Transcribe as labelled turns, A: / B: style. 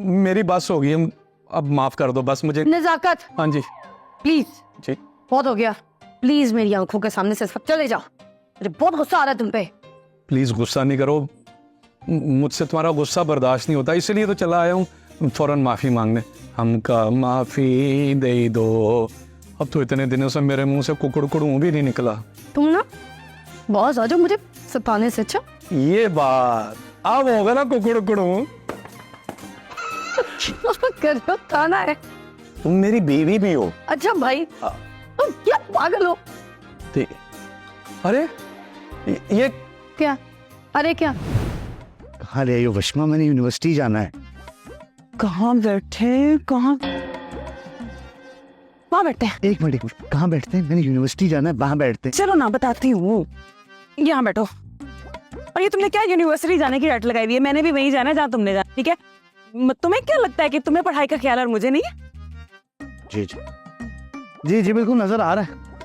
A: मेरी बस होगी, हम अब माफ कर दो बस मुझे।
B: नजाकत,
A: हाँ जी
B: प्लीज
A: जी।
B: बहुत हो गया, प्लीज मेरी आंखों के सामने से सब चले जाओ, मुझे बहुत गुस्सा आ रहा है तुम पे।
A: प्लीज गुस्सा नहीं करो, मुझसे तुम्हारा गुस्सा बर्दाश्त नहीं होता, इसलिए तो चला आया हूँ फौरन माफी मांगने। हमका माफी दे दो। अब तो इतने दिनों से मेरे मुंह से कुकड़ू भी नहीं निकला।
B: तुम ना बहुत ज्यादा मुझे सताने से अच्छा
A: ये बात अब होगा ना कुकड़ू।
B: करो ताना है।
A: तुम मेरी बीवी भी हो।
B: अच्छा भाई तुम क्या पागल हो?
A: अरे ये
B: क्या? अरे क्या?
C: कहाँ ले आई हो वशमा? मैंने यूनिवर्सिटी जाना है।
D: कहाँ बैठे? कहाँ? वहाँ बैठते हैं।
C: एक मिनट, कहाँ बैठते हैं? मैंने यूनिवर्सिटी जाना है, वहाँ बैठते हैं।
D: चलो ना बताती हूँ, यहाँ बैठो। और ये तुमने क्या यूनिवर्सिटी जाने की रट लगाई हुई है? मैंने भी वहीं जाना है जहाँ तुमने जाना, ठीक है? तुम्हें क्या लगता है कि तुम्हें पढ़ाई का ख्याल और मुझे नहीं है?
C: जी जी जी जी बिल्कुल नजर आ रहा है।